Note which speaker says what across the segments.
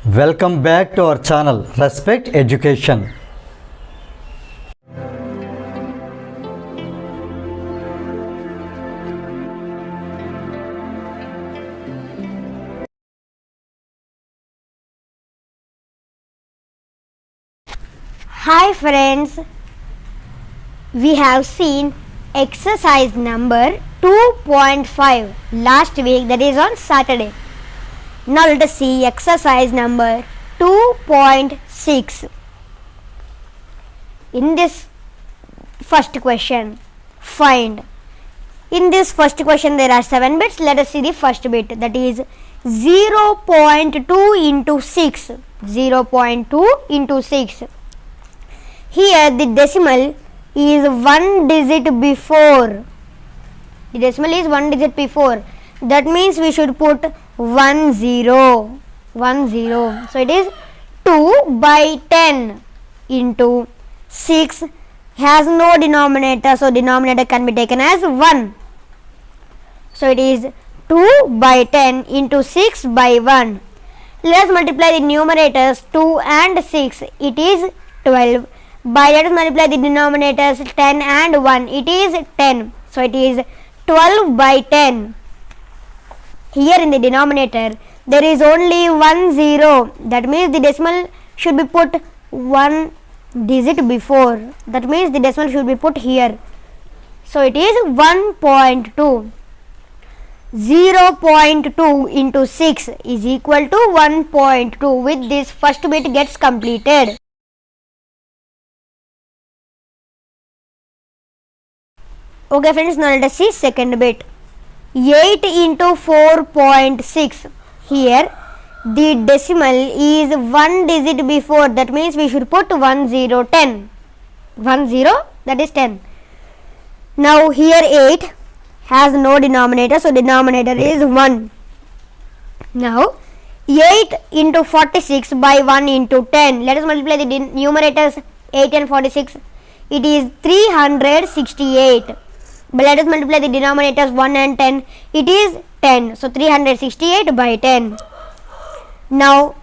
Speaker 1: Welcome back to our channel Respect Education.
Speaker 2: Hi friends, we have seen exercise number 2.5 last week, that is on Saturday. Now let us see exercise number 2.6. In this first question, find. In this first question there are 7 bits. Let us see the first bit, that is 0.2 into 6. 0.2 into 6. Here the decimal is one digit before. The decimal is one digit before. That means we should put 1 0. 1 0. So it is 2 by 10 into 6 has no denominator. So denominator can be taken as 1. So it is 2 by 10 into 6 by 1. Let us multiply the numerators 2 and 6. It is 12. Let us multiply the denominators 10 and 1. It is 10. So it is 12 by 10. Here in the denominator there is only 1 0. That means the decimal should be put 1 digit before. That means the decimal should be put here. So it is 1.2. 0.2 into 6 is equal to 1.2. With this, first bit gets completed. Okay friends, now let us see second bit. 8 into 4.6. Here the decimal is 1 digit before. That means we should put 1 0 10. 1 0, that is 10. Now here 8 has no denominator, so denominator is 1. Now 8 into 46 by 1 into 10. Let us multiply the numerators 8 and 46. It is 368. But let us multiply the denominators 1 and 10. It is 10. So 368 by 10. Now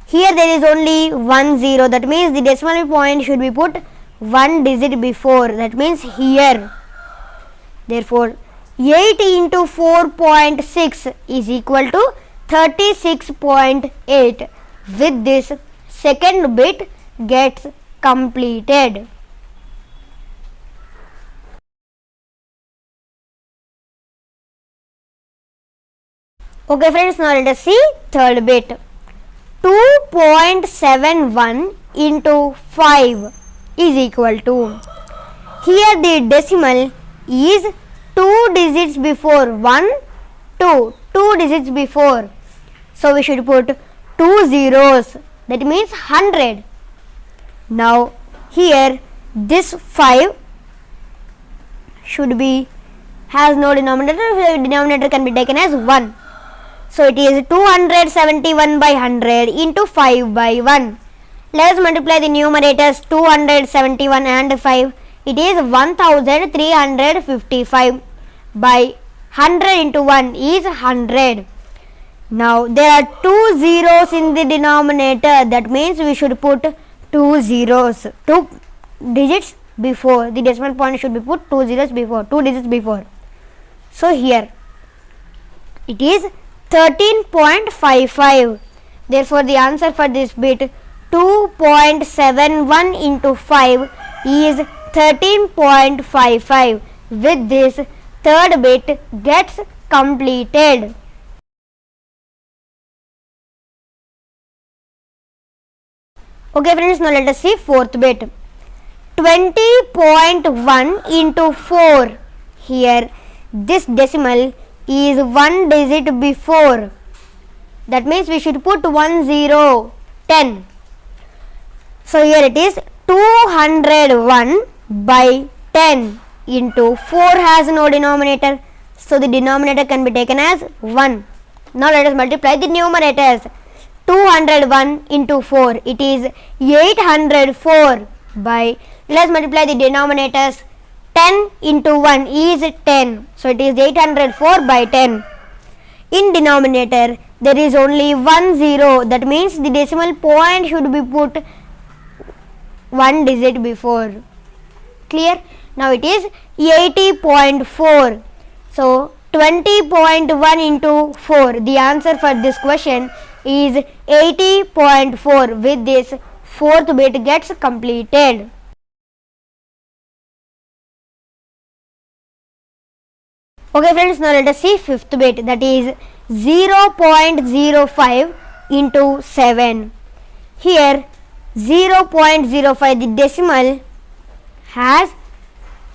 Speaker 2: here there is only 1 0. That means the decimal point should be put 1 digit before. That means here. Therefore 8 into 4.6 is equal to 36.8. With this, second bit gets completed. Okay friends, now let us see third bit. 2.71 into 5 is equal to. Here the decimal is 2 digits before. 1, 2. 2 digits before. So we should put 2 zeros. That means 100. Now here this 5 should be, has no denominator. The denominator can be taken as 1. So it is 271 by 100 into 5 by 1. Let us multiply the numerators 271 and 5. It is 1355 by 100 into 1 is 100. Now there are 2 zeros in the denominator. That means we should put 2 zeros. 2 digits before. The decimal point should be put 2 zeros before. 2 digits before. So here it is 13.55. Therefore the answer for this bit 2.71 into 5 is 13.55. With this, third bit gets completed. Okay friends, now let us see fourth bit. 20.1 into 4. Here this decimal is 1 digit before. That means we should put 1 0 10. So here it is 201 by 10 into 4 has no denominator. So the denominator can be taken as 1. Now let us multiply the numerators. 201 into 4. It is 804 by, let us multiply the denominators. 10 into 1 is 10. So it is 804 by 10. In denominator there is only 1 0. That means the decimal point should be put one digit before. Clear? Now it is 80.4. So 20.1 into 4. The answer for this question is 80.4. With this, fourth bit gets completed. Okay friends, now let us see fifth bit, that is 0.05 into 7. Here 0.05,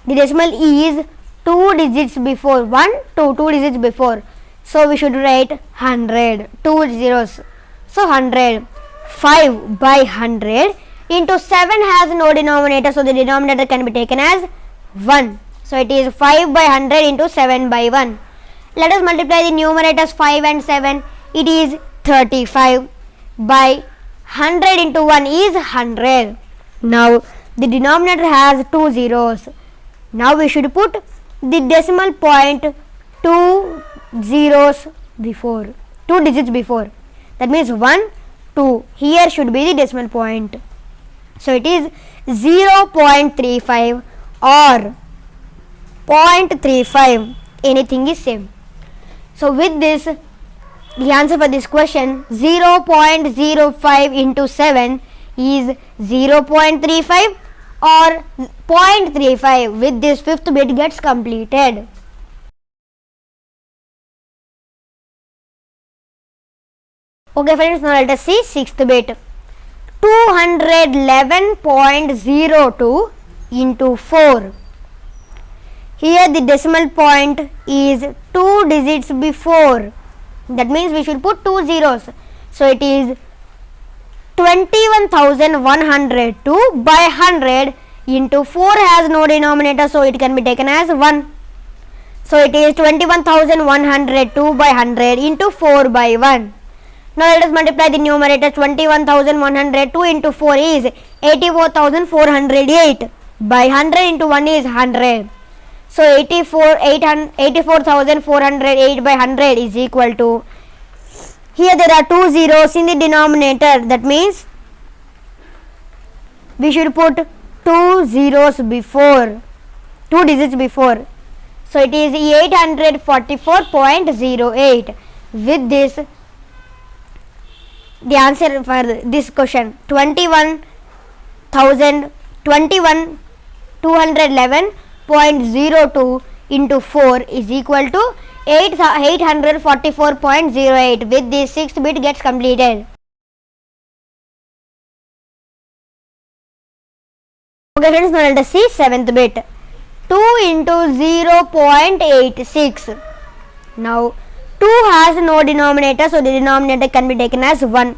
Speaker 2: the decimal is 2 digits before, 1 to 2 digits before. So we should write 100, 2 zeros. So 100, 5 by 100 into 7 has no denominator, so the denominator can be taken as 1. So it is 5 by 100 into 7 by 1. Let us multiply the numerators 5 and 7. It is 35 by 100 into 1 is 100. Now the denominator has 2 zeros. Now we should put the decimal point 2 zeros before, 2 digits before. That means 1, 2. Here should be the decimal point. So it is 0.35 or 0.35. Anything is same. So with this, the answer for this question, 0.05 into 7 is 0.35 or 0.35. With this, fifth bit gets completed. Okay friends, now let us see sixth bit. 211.02 into 4. Here the decimal point is 2 digits before. That means we should put 2 zeros. So it is 21,102 by 100 into 4 has no denominator, so it can be taken as 1. So it is 21,102 by 100 into 4 by 1. Now let us multiply the numerator. 21,102 into 4 is 84,408 by 100 into 1 is 100. So 84,408 by 100 is equal to, here there are 2 zeros in the denominator. That means we should put 2 zeros before, 2 digits before. So it is 844.08. With this, the answer for this question, 211.02 into 4 is equal to 844.08. With this, sixth bit gets completed. Okay friends, now let us see seventh bit. 2 into 0.86. Now 2 has no denominator, so the denominator can be taken as 1.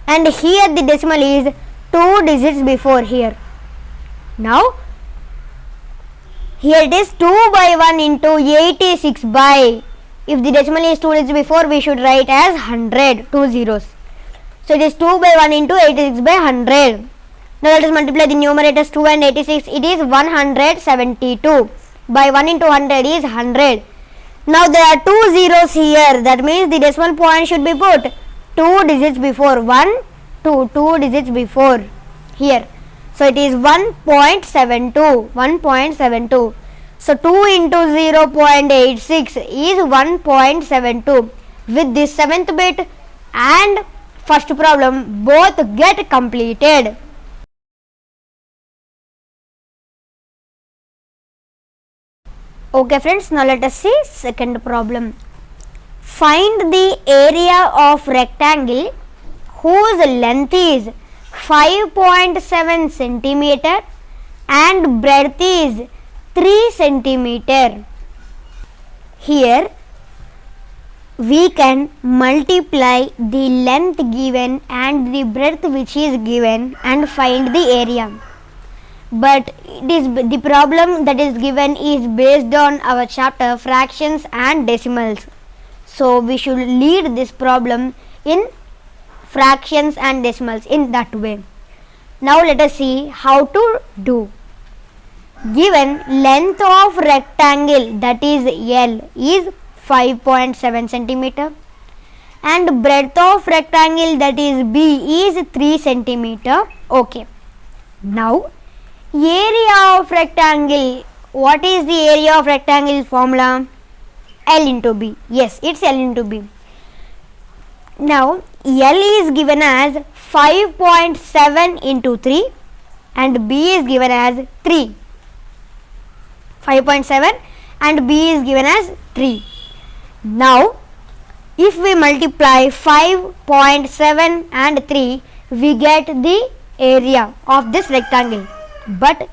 Speaker 2: And here the decimal is 2 digits before here. Now here it is 2 by 1 into 86 by. If the decimal is 2 digits before, we should write as 100, 2 zeros. So it is 2 by 1 into 86 by 100. Now let us multiply the numerators 2 and 86. It is 172 by 1 into 100 is 100. Now there are 2 zeros here. That means the decimal point should be put 2 digits before. 1, 2, 2 digits before here. So it is 1.72. 1.72. So 2 into 0.86 is 1.72. With this seventh bit and first problem both get completed. Okay friends, now let us see second problem. Find the area of rectangle whose length is 5.7 centimeter and breadth is 3 centimeter. Here we can multiply the length given and the breadth which is given and find the area. But the problem that is given is based on our chapter fractions and decimals. So we should lead this problem in fractions and decimals in that way. Now let us see how to do. Given length of rectangle, that is L, is 5.7 centimeter and breadth of rectangle, that is B, is 3 centimeter. Okay. Now area of rectangle. What is the area of rectangle formula? L into B. Yes, it's L into B. Now L is given as 5.7 into 3 and B is given as 3. 5.7 and B is given as 3. Now if we multiply 5.7 and 3, we get the area of this rectangle. But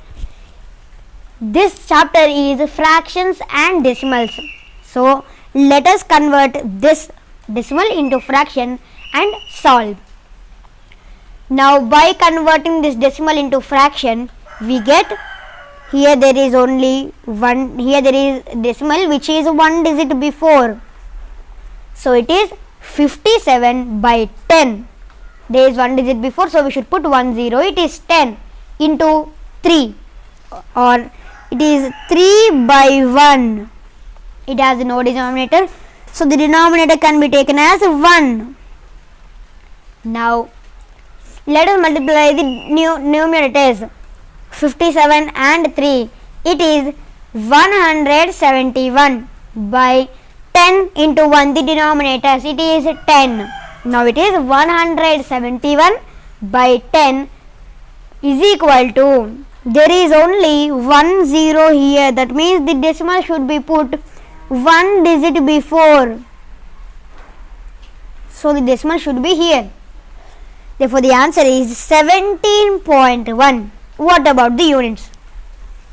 Speaker 2: this chapter is fractions and decimals. So let us convert this decimal into fraction and solve. Now by converting this decimal into fraction, we get, here there is only one, here there is decimal which is one digit before. So it is 57 by 10. There is one digit before, so we should put 10. It is 10 into 3, or it is 3 by 1. It has no denominator, so the denominator can be taken as 1. Now let us multiply the numerators. 57 and 3, it is 171 by 10 into 1, the denominators, it is 10. Now it is 171 by 10 is equal to, there is only 10 here, that means the decimal should be put one digit before. So the decimal should be here. Therefore the answer is 17.1. What about the units?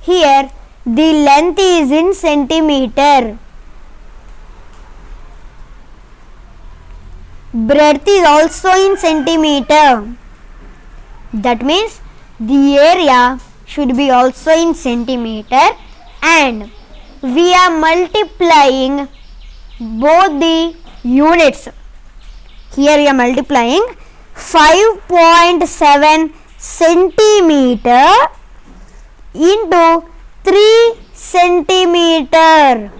Speaker 2: Here the length is in centimeter. Breadth is also in centimeter. That means the area should be also in centimeter, and we are multiplying both the units. Here we are multiplying 5.7 centimeter into 3 centimeter.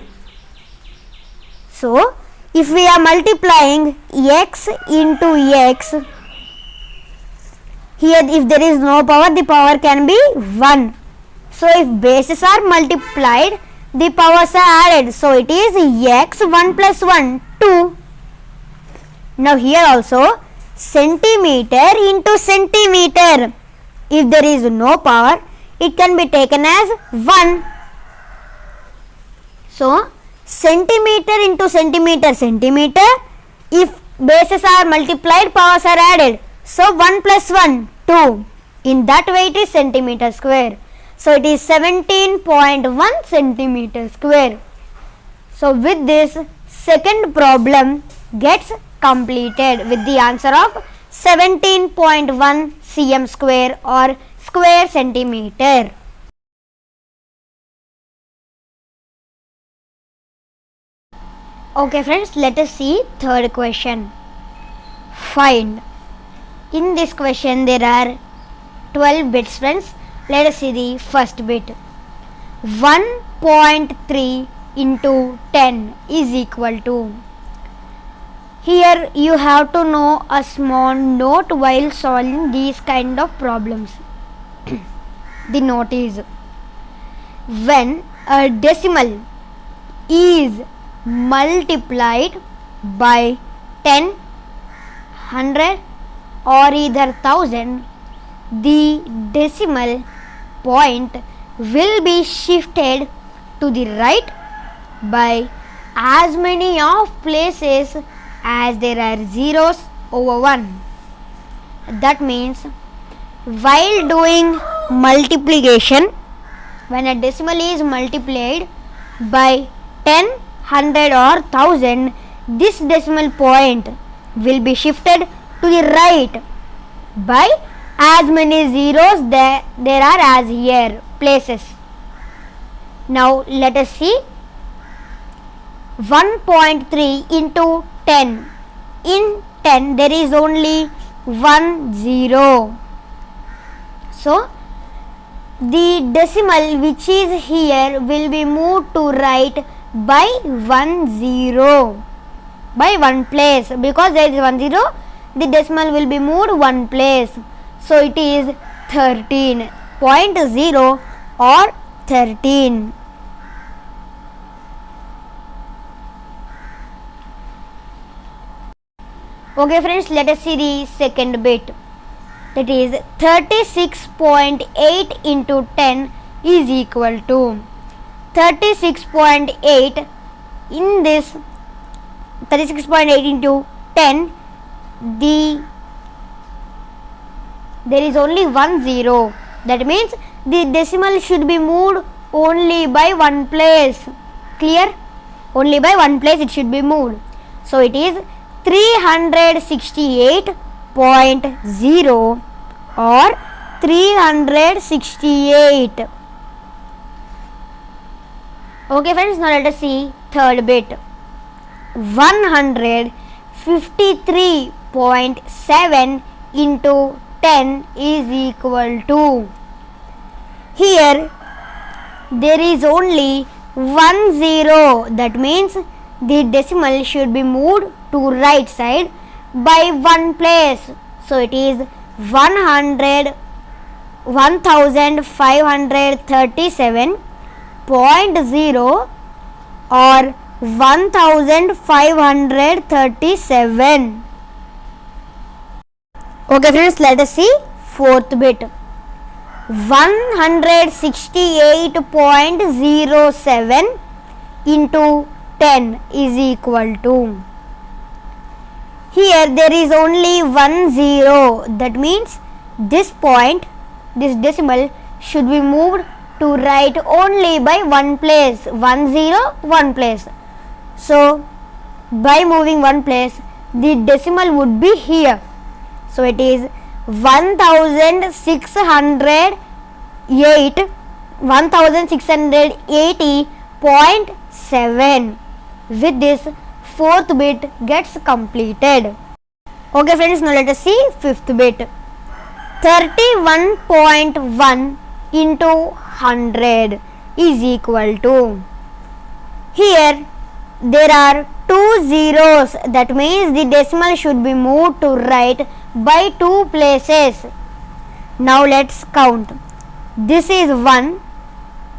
Speaker 2: So if we are multiplying x into x, here if there is no power, the power can be 1. So if bases are multiplied, the powers are added. So it is x 1 plus 1, 2. Now here also centimeter into centimeter. If there is no power, it can be taken as 1. So centimeter into centimeter, centimeter. If bases are multiplied, powers are added. So 1 plus 1, 2. In that way it is centimeter square. So it is 17.1 centimeter square. So with this, second problem gets completed with the answer of 17.1 cm square or square centimeter. Okay friends, let us see third question. Find. In this question there are 12 bits friends. Let us see the first bit. 1.3 into 10 is equal to. Here you have to know a small note while solving these kind of problems. The note is, when a decimal is multiplied by 10, 100 or either 1000, the decimal point will be shifted to the right by as many of places as there are zeros over 1. That means while doing multiplication, when a decimal is multiplied by 10, 100 or 1000, this decimal point will be shifted to the right by as many zeros there are as here places. Now let us see 1.3 into 10. In 10 there is only 1 0. So the decimal which is here will be moved to right by 1 0. by one place, because there is 1 0, the decimal will be moved one place. So it is 13.0 or 13. Okay friends, let us see the second bit. That is 36.8 into 10 is equal to 36.8. In this 36.8 into 10, there is only 1 0. That means the decimal should be moved only by one place. Clear? Only by one place it should be moved. So it is 368.0 or 368. Okay friends, now let us see third bit. 153.7 into 10 is equal to. Here there is only 1 0. That means the decimal should be moved to right side by one place. So it is 1537.0 or 1537. Okay friends, let us see fourth bit. 168.07 into 10 is equal to. Here there is only 1 0. That means this point, this decimal should be moved to right only by one place. 1 0, one place. So by moving one place, the decimal would be here. So it is 1680.7. With this, fourth bit gets completed. Okay friends, now let us see fifth bit. 31.1 into 100 is equal to. Here there are 2 zeros. That means the decimal should be moved to right by 2 places. Now let's count. This is 1,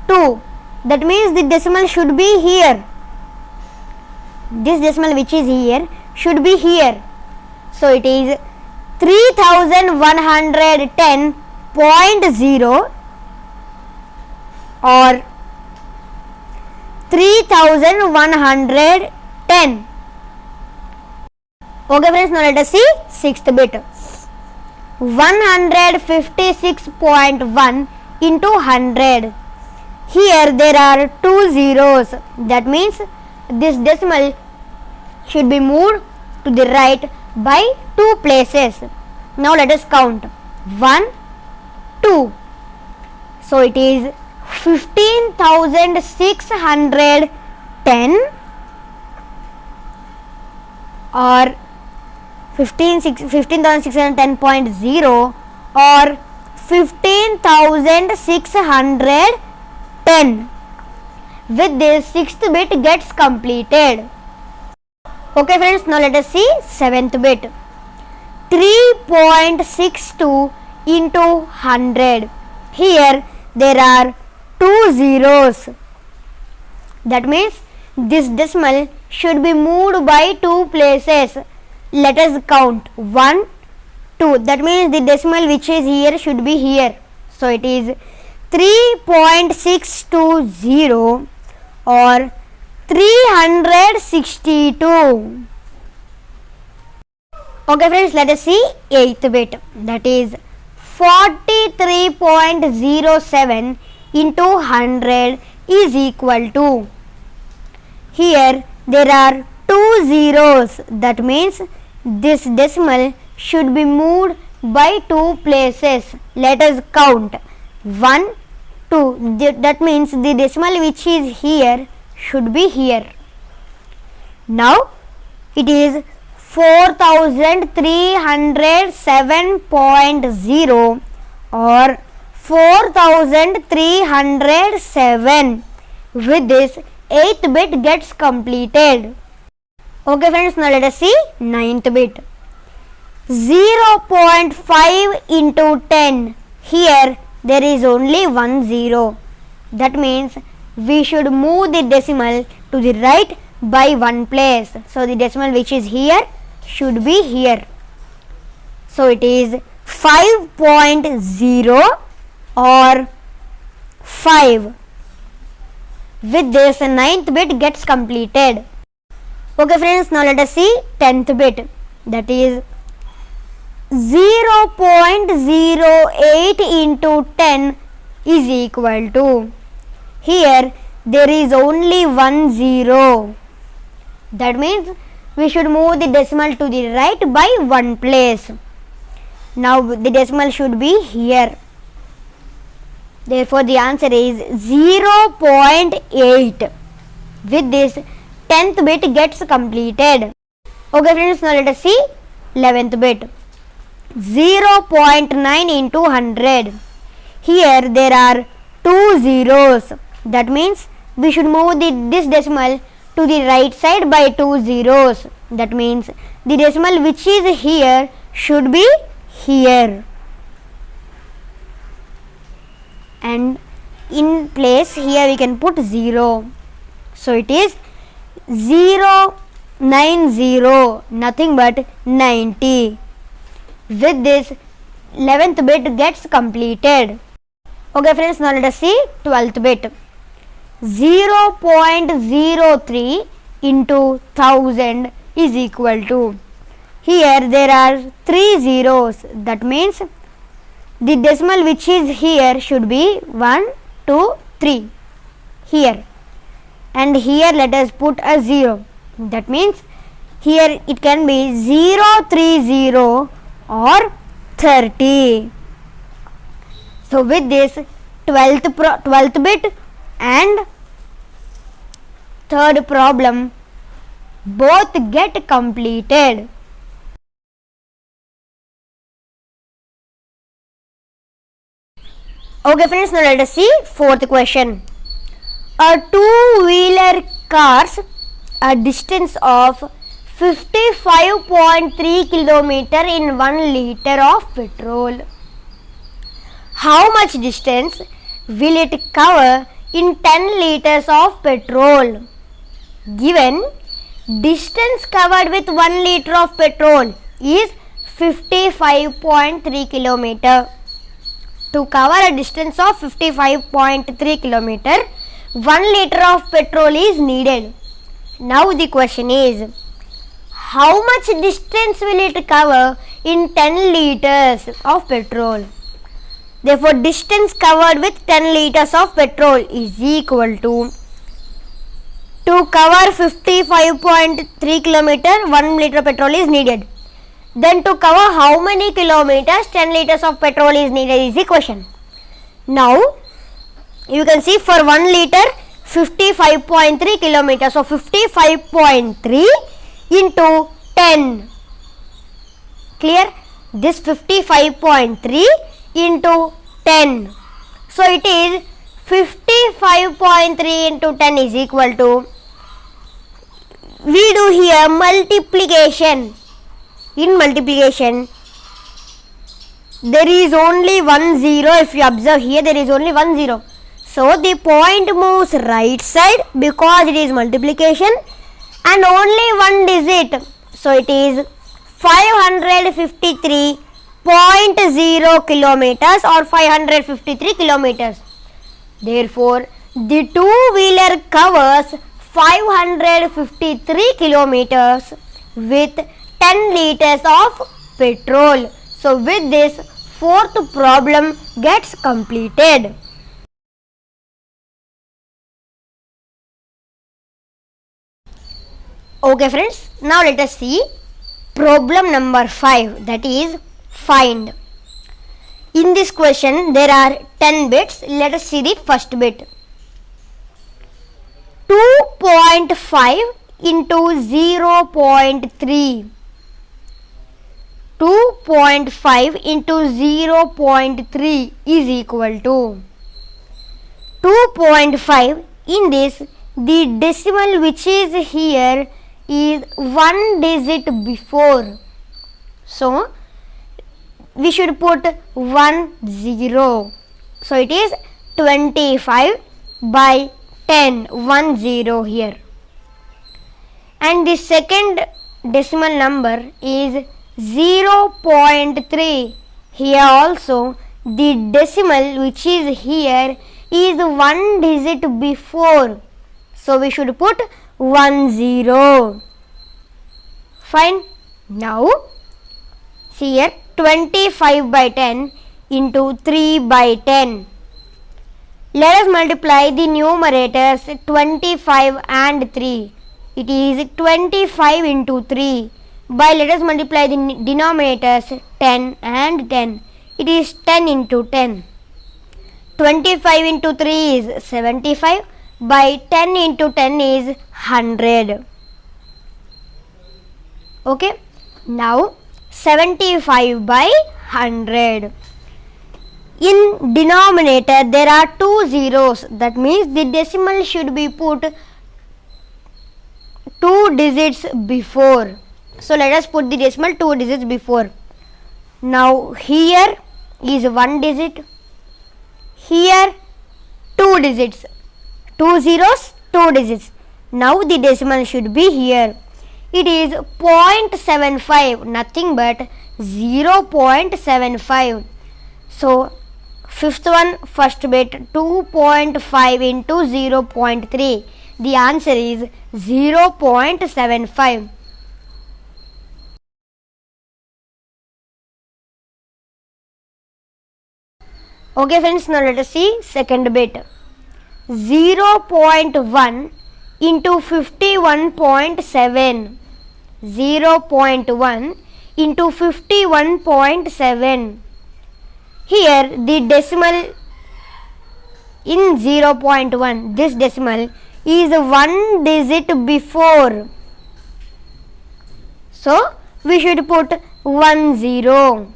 Speaker 2: 2. That means the decimal should be here. This decimal which is here should be here. So it is 3110.0 or 3110. Okay friends, now let us see sixth bit. 156.1 into 100. Here there are 2 zeros. That means this decimal should be moved to the right by 2 places. Now let us count. 1, 2. So it is 15,610 or 15,610.0 or 15,610. With this, sixth bit gets completed. Okay friends, now let us see seventh bit. 3.62 into 100. Here there are 2 zeros. That means this decimal should be moved by 2 places. Let us count. 1, 2. That means the decimal which is here should be here. So it is 3.620 or 362. Okay friends, let us see eighth bit. That is 43.07 into 100 is equal to. Here there are 2 zeros. That means this decimal should be moved by 2 places. Let us count. 1, 2. That means the decimal which is here should be here. Now it is 4,307.0 or 4,307. With this, eighth bit gets completed. Okay friends, now let us see ninth bit. 0.5 into 10. Here there is only one 0. That means we should move the decimal to the right by one place. So the decimal which is here should be here. So it is 5.0 or 5. With this, the ninth bit gets completed. Okay friends, now let us see 10th bit. That is 0.08 into 10 is equal to. Here there is only one 0. That means we should move the decimal to the right by one place. Now the decimal should be here. Therefore the answer is 0.8. With this, 10th bit gets completed. Okay friends, now let us see 11th bit. 0.9 into 100. Here there are two zeros. That means we should move this decimal to the right side by two zeros. That means the decimal which is here should be here. And in place here we can put 0. So it is 090, nothing but 90. With this, 11th bit gets completed. Okay friends, now let us see 12th bit. 0.03 into 1000 is equal to. Here there are three zeros. That means the decimal which is here should be 1, 2, 3 here. And here let us put a 0. That means here it can be 030 or 30. So with this, 12th bit and third problem both get completed. Okay friends, now let us see fourth question. A two-wheeler cars a distance of 55.3 kilometer in 1 liter of petrol. How much distance will it cover in 10 liters of petrol? Given distance covered with 1 liter of petrol is 55.3 kilometer. To cover a distance of 55.3 kilometer, 1 liter of petrol is needed. Now the question is, how much distance will it cover in 10 liters of petrol? Therefore, distance covered with 10 liters of petrol is equal to cover 55.3 kilometer, 1 liter petrol is needed. Then to cover how many kilometers 10 liters of petrol is needed is the question. Now, you can see for 1 liter 55.3 kilometers. So, 55.3 into 10. Clear? This 55.3 into 10. So, it is 55.3 into 10 is equal to, we do here multiplication. In multiplication, there is only one 0. If you observe here, there is only one 0. So, the point moves right side because it is multiplication and only one digit. So, it is 553.0 kilometers or 553 kilometers. Therefore, the two-wheeler covers 553 kilometers with 10 liters of petrol. So, with this, fourth problem gets completed. Okay friends, now let us see problem number 5, that is find. In this question, there are 10 bits. Let us see the first bit. 2.5 into 0.3. 2.5 into 0.3 is equal to 2.5. In this, the decimal which is here is one digit before. So we should put 10. So it is 25 by 10, 10 here. And the second decimal number is 0.3. Here also the decimal which is here is one digit before. So we should put 10. Fine. Now see here, 25 by 10 into 3 by 10. Let us multiply the numerators 25 and 3. It is 25 into 3. By let us multiply the denominators 10 and 10. It is 10 into 10. 25 into 3 is 75. By 10 into 10 is 100. Okay. Now 75 by 100. In denominator there are 2 zeros. That means the decimal should be put 2 digits before. So let us put the decimal 2 digits before. Now here is 1 digit. Here 2 digits. 2 zeros, 2 digits. Now the decimal should be here. It is 0.75, nothing but 0.75. So fifth one, first bit, 2.5 into 0.3. The answer is 0.75. Okay friends, now let us see second bit. 0.1 into 51.7. 0.1 into 51.7. Here the decimal in 0.1, this decimal is one digit before. So we should put 10.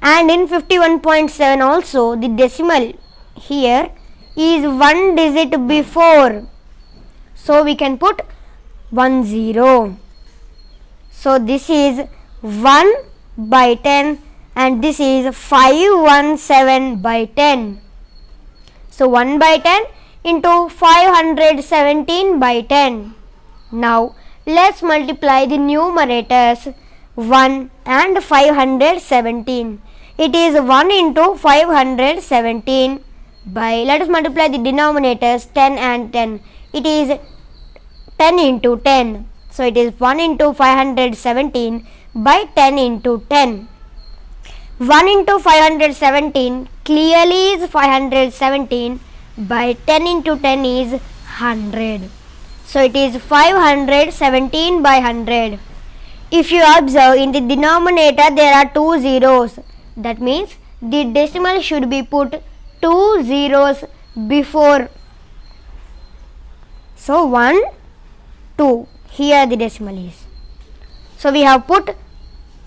Speaker 2: And in 51.7 also the decimal here is one digit before. So we can put 10. So this is 1 by 10 and this is 517 by 10. So 1 by 10 into 517 by 10. Now let's multiply the numerators 1 and 517. It is 1 into 517 by, let us multiply the denominators 10 and 10. It is 10 into 10. So it is 1 into 517 by 10 into 10. 1 into 517 clearly is 517 by 10 into 10 is 100. So it is 517 by 100. If you observe, in the denominator there are 2 zeros. That means the decimal should be put 2 zeros before. So 1, 2. Here the decimal is. So we have put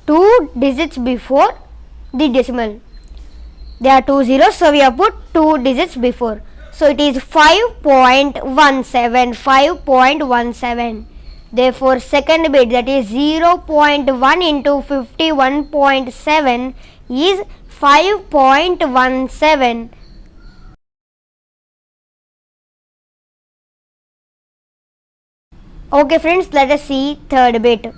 Speaker 2: 2 digits before the decimal. There are 2 zeros, so we have put 2 digits before. So it is 5.17. 5.17. Therefore second bit, that is 0.1 into 51.7 is 5.17. Okay friends, let us see third bit.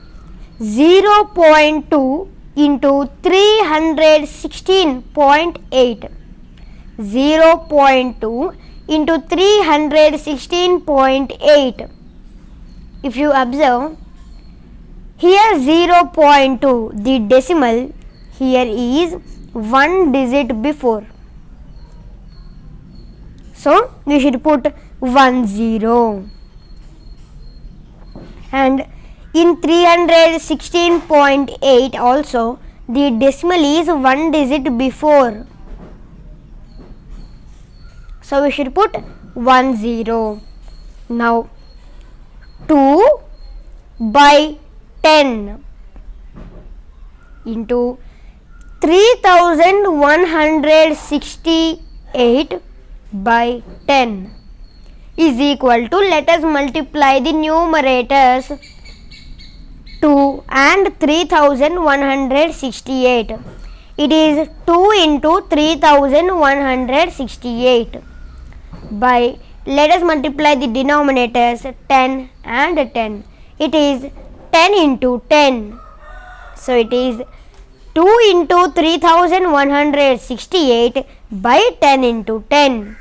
Speaker 2: 0.2 into 316.8. 0.2 into 316.8. If you observe, here 0.2, the decimal here is one digit before. So we should put 10. And in 316.8 also the decimal is one digit before. So we should put 10. Now 2 by 10 into 3168 by 10. is equal to, let us multiply the numerators 2 and 3168. It is 2 into 3168 by, let us multiply the denominators 10 and 10. It is 10 into 10. So it is 2 into 3168 by 10 into 10.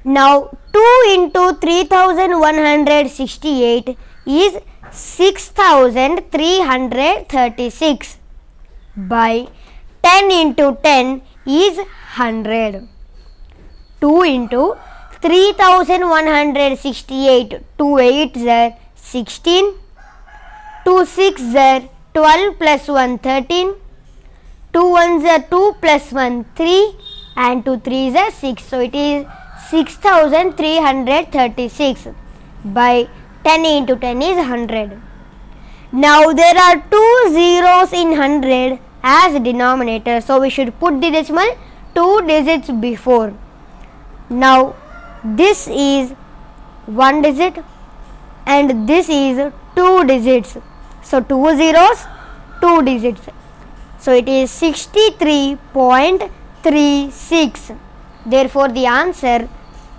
Speaker 2: Now 2 into 3168 is 6336 by 10 into 10 is 100. 2 into 3168, 2 8s are 16, 2 6s are 12 plus 1 13, 2 1s are 2 plus 1 3 and 2 3s are 6. So it is 6336 by 10 into 10 is 100. Now there are 2 zeros in 100 as denominator, so we should put the decimal 2 digits before. Now this is 1 digit and this is 2 digits. So 2 zeros, 2 digits. So it is 63.36. Therefore the answer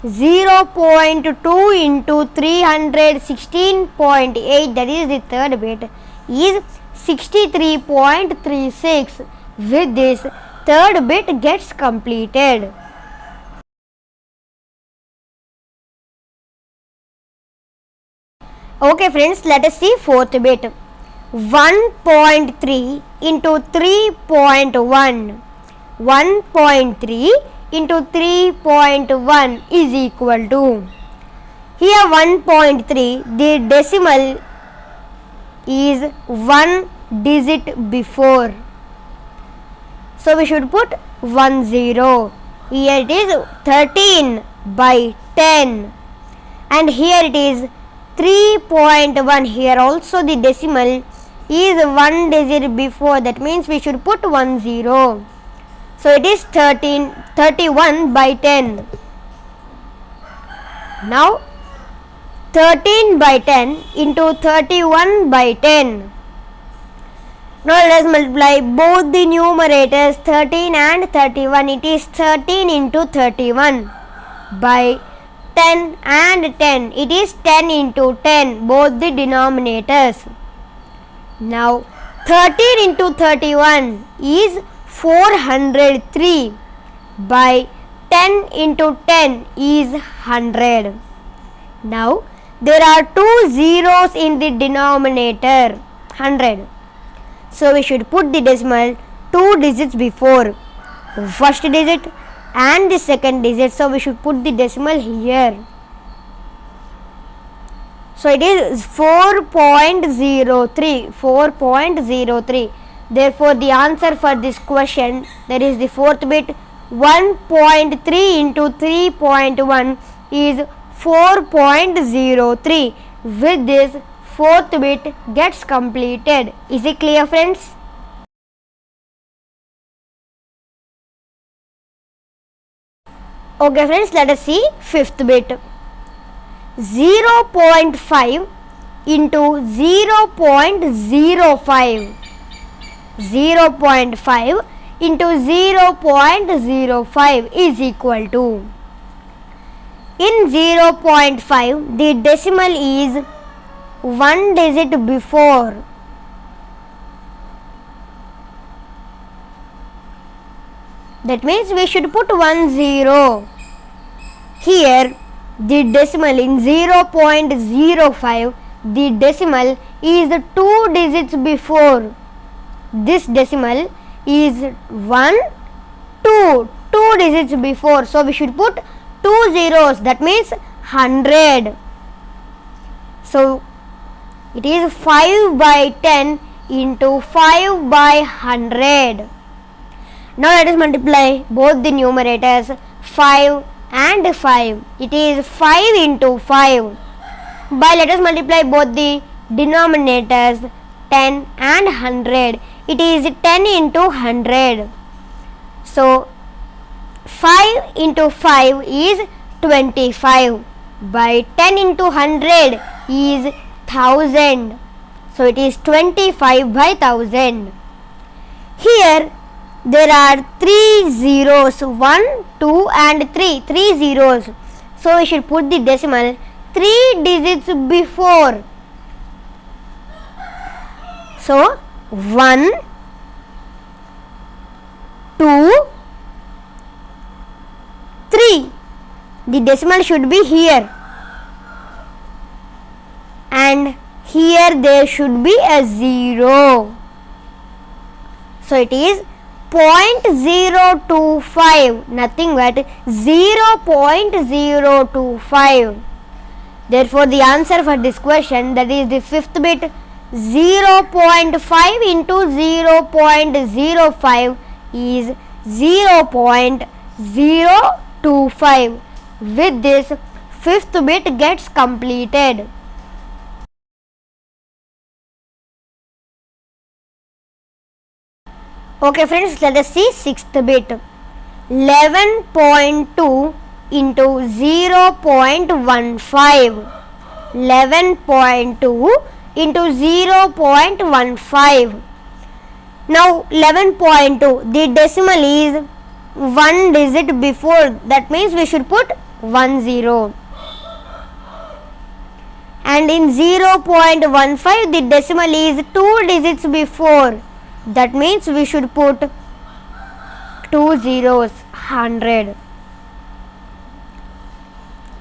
Speaker 2: 0.2 into 316.8, that is the third bit, is 63.36. With this, third bit gets completed. Okay friends, let us see fourth bit. 1.3 into 3.1. 1.3 into 3.1 is equal to, here 1.3, the decimal is 1 digit before. So we should put 10. Here it is 13 by 10 and here it is 3.1. Here also the decimal is 1 digit before, that means we should put 10. So it is 31 by 10. Now 13 by 10 into 31 by 10. Now let us multiply both the numerators 13 and 31. It is 13 into 31 by 10 and 10. It is 10 into 10, both the denominators. Now 13 into 31 is 403 by 10 into 10 is 100. Now there are 2 zeros in the denominator 100. So we should put the decimal 2 digits before first digit and the second digit. So we should put the decimal here. So it is 4.03. 4.03. Therefore the answer for this question, that is the fourth bit, 1.3 into 3.1 is 4.03. With this, fourth bit gets completed. Is it clear friends? Okay friends, let us see fifth bit. 0.5 into 0.05. 0.5 into 0.05 is equal to, in 0.5 the decimal is 1 digit before. That means we should put 10. Here the decimal in 0.05, the decimal is 2 digits before. This decimal is 1, 2, 2 digits before. So we should put 2 zeros, that means 100. So it is 5 by 10 into 5 by 100. Now let us multiply both the numerators 5 and 5. It is 5 into 5 by, let us multiply both the denominators 10 and 100. It is 10 into 100. So 5 into 5 is 25 by 10 into 100 is 1000. So it is 25 by 1000. Here there are 3 zeros, 1, 2 and 3 zeros. So we should put the decimal 3 digits before. So 1, 2, 3. The decimal should be here, and here there should be a 0. So it is 0.025, nothing but 0.025. Therefore the answer for this question, that is the fifth bit, 0.5 into 0.05 is 0.025. With this, fifth bit gets completed. Okay friends, let us see sixth bit. 11.2 into 0.15. 11.2 into 0.15. Now 11.2, the decimal is 1 digit before, that means we should put 10. And in 0.15, the decimal is 2 digits before, that means we should put 2 zeros, 100.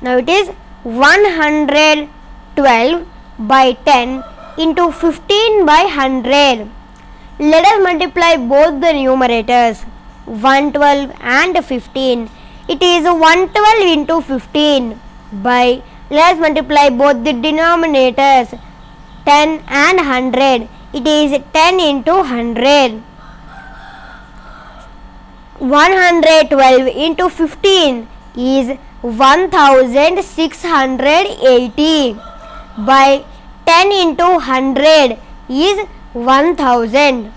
Speaker 2: Now it is 112 by 10 into 15 by 100. Let us multiply both the numerators, 112 and 15. It is 112 into 15 by, let us multiply both the denominators, 10 and 100. It is 10 into 100. 112 into 15 is 1680 by 10 into 100 is 1000.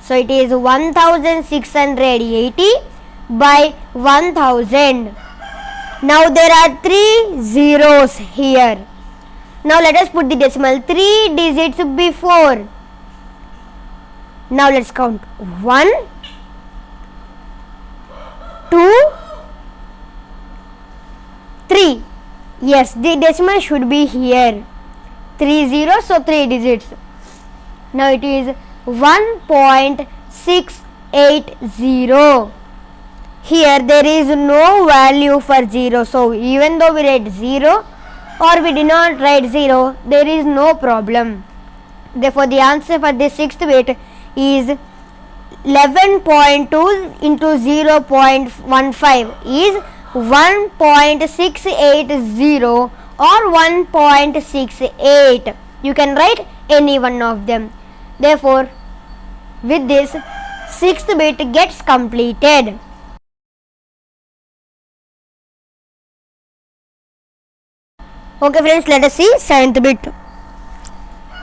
Speaker 2: So it is 1680 by 1000. Now there are 3 zeros here. Now let us put the decimal 3 digits before. Now let's count 1, 2, 3. Yes, the decimal should be here. 3 zeros, so 3 digits. Now it is 1.680. Here there is no value for 0. So even though we write 0 or we do not write 0, there is no problem. Therefore the answer for this sixth bit is 11.2 into 0.15 is 1.680 or 1.68. You can write any one of them. Therefore, with this, sixth bit gets completed. Okay friends, let us see seventh bit.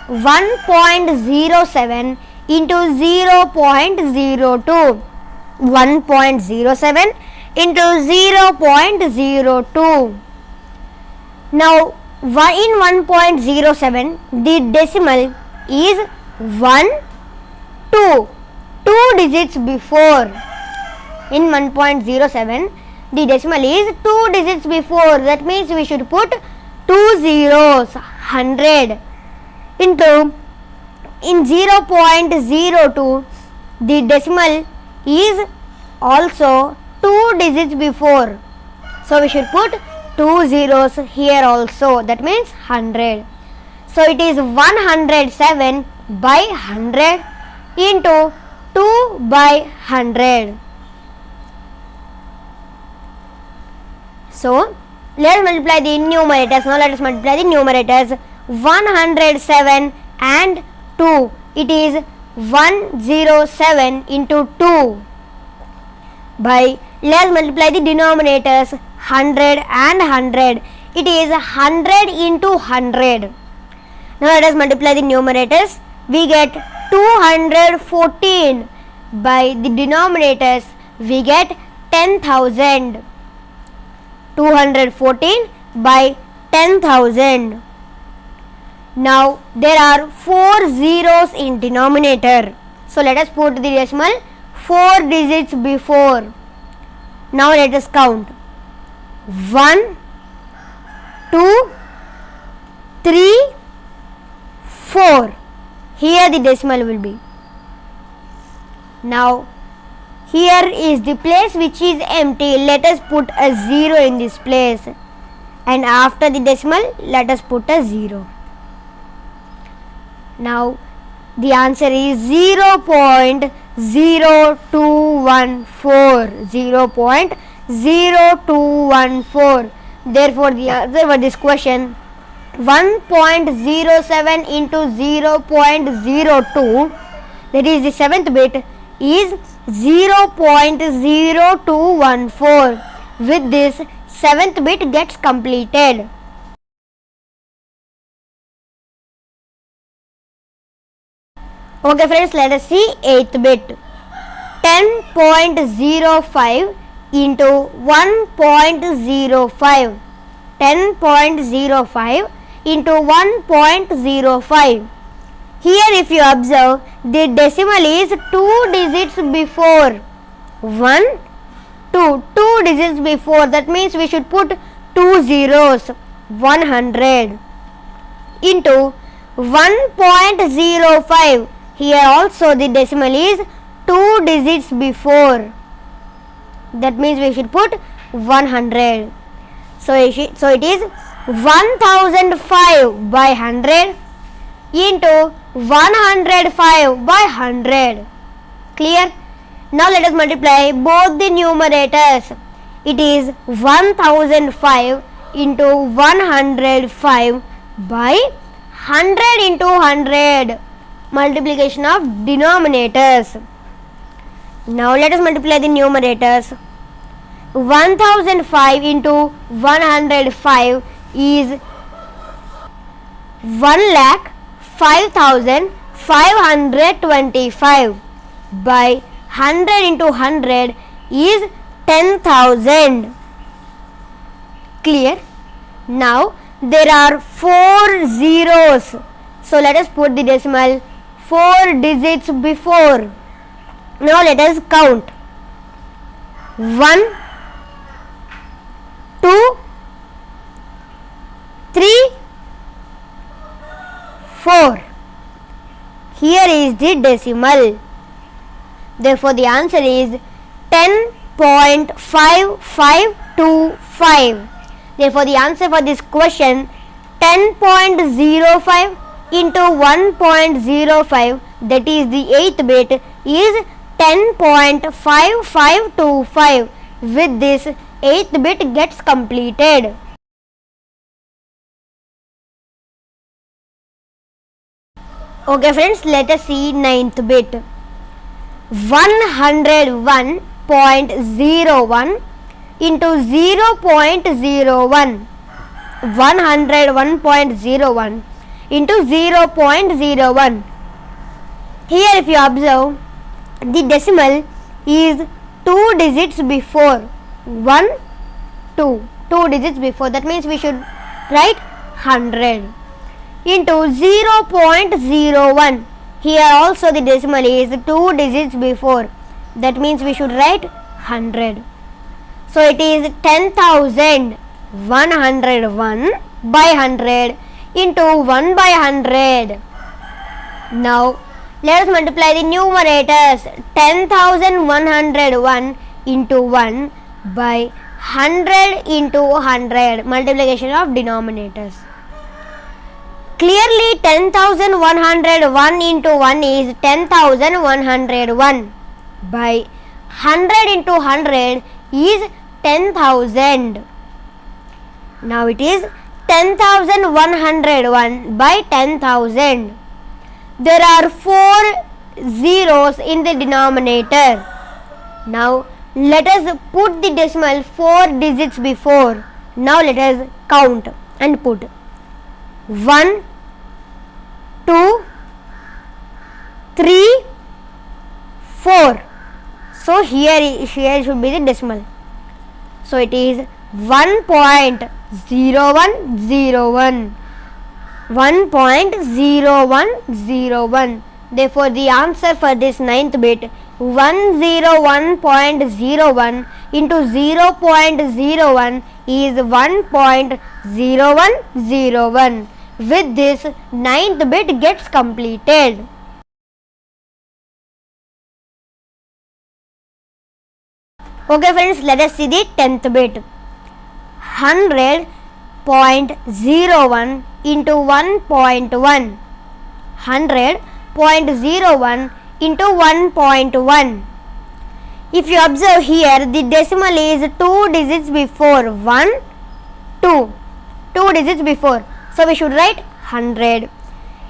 Speaker 2: 1.07 into 0.02. 1.07 into 0.02. Now in 1.07 the decimal is 1, 2. 2 digits before. In 1.07 the decimal is 2 digits before. That means we should put 2 zeros, 100. Into in 0.02 the decimal is also 2 digits before. So we should put 2 zeros here also. That means 100. So it is 107 by 100 into 2 by 100. So let us multiply the numerators. Now let us multiply the numerators. 107 and 2. It is 107 into 2 by, let us multiply the denominators, 100 and 100. It is 100 into 100. Now let us multiply the numerators. We get 214 by the denominators. We get 10,000. 214 by 10,000. Now there are 4 zeros in denominator. So let us put the decimal 4 digits before. Now let us count. 1, 2, 3, 4. Here the decimal will be. Now here is the place which is empty. Let us put a 0 in this place, and after the decimal let us put a 0. Now the answer is 0.0214. 0.0214. Therefore the answer for this question, 1.07 into 0.02, that is the 7th bit, is 0.0214. With this, 7th bit gets completed. Okay friends, let us see 8th bit. 10.05 into 1.05. 10.05 into 1.05. Here if you observe, the decimal is 2 digits before. 1, 2. 2 digits before. That means we should put 2 zeros. 100 into 1.05. Here also the decimal is 2 digits before. That means we should put 100. So it is 1005 by 100 into 105 by 100. Clear? Now let us multiply both the numerators. It is 1005 into 105 by 100 into 100. Multiplication of denominators. Now let us multiply the numerators. 1005 into 105 is 1,05,525 by 100 into 100 is 10,000. Clear? Now there are 4 zeros. So let us put the decimal 4 digits before. Now let us count. 1, 2, 3, 4. Here is the decimal. Therefore the answer is 10.5525. Therefore the answer for this question, 10.05 into 1.05, that is the 8th bit, is 10.5525. With this, 8th bit gets completed. Okay friends, let us see 9th bit. 101.01 into 0.01. 101.01 into 0.01. Here if you observe, the decimal is 2 digits before. 1, 2. 2 digits before. That means we should write 100 into 0.01. Here also the decimal is 2 digits before. That means we should write 100. So it is 10,000. 101 by 100 into 1 by 100. Now let us multiply the numerators. 10,101 into 1 by 100 into 100. Multiplication of denominators. Clearly 10,101 into 1 is 10,101 by 100 into 100 is 10,000. Now it is 10,101 by 10,000. There are 4 zeros in the denominator. Now let us put the decimal 4 digits before. Now let us count and put 1, 2, 3, 4. So here should be the decimal. So it is 1.0101. 1.0101. Therefore, the answer for this ninth bit 101.01 into 0.01 is 1.0101. With this, ninth bit gets completed. Okay friends, let us see the 10th bit. 100.01 into 1.1. 100.01 into 1.1. If you observe here, the decimal is 2 digits before. 1, 2. 2 digits before. So we should write 100.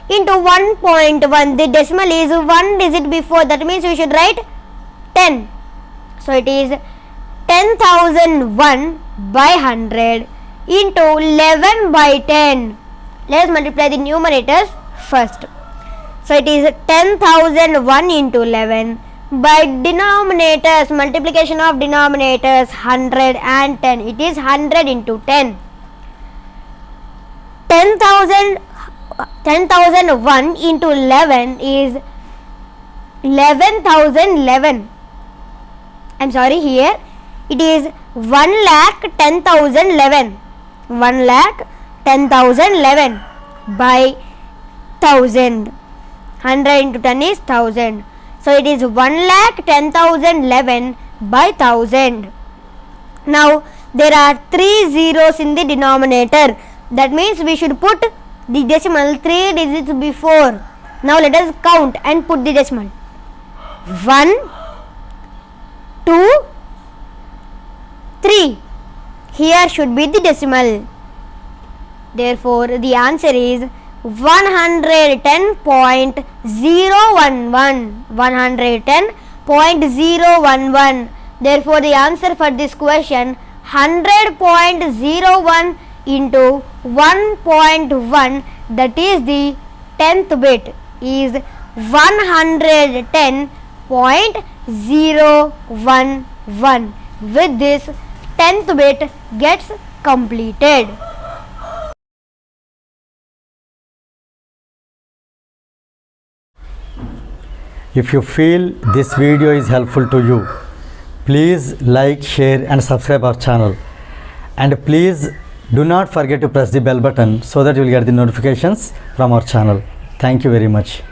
Speaker 2: Into 1.1, the decimal is 1 digit before. That means we should write 10. So it is 10,001 by 100 into 11 by 10. Let us multiply the numerators first. So it is 10,001 into 11 by denominators, multiplication of denominators 100 and 10. It is 100 into 10. 10,001 into 11 is 11,011. I'm sorry, here it is 1,10,011. 1,10,011 by 1000. 100 into 10 is 1000. So it is 1,10,011 by 1000. Now there are 3 zeros in the denominator. That means we should put the decimal 3 digits before. Now let us count and put the decimal. 1, 2, 3. Here should be the decimal. Therefore, the answer is 110.011. 110.011. Therefore, the answer for this question 100.01 into 1.1, that is the 10th bit, is 110.011. With this, 10th bit gets completed.
Speaker 1: If you feel this video is helpful to you, please like, share and subscribe our channel. And please do not forget to press the bell button so that you will get the notifications from our channel. Thank you very much.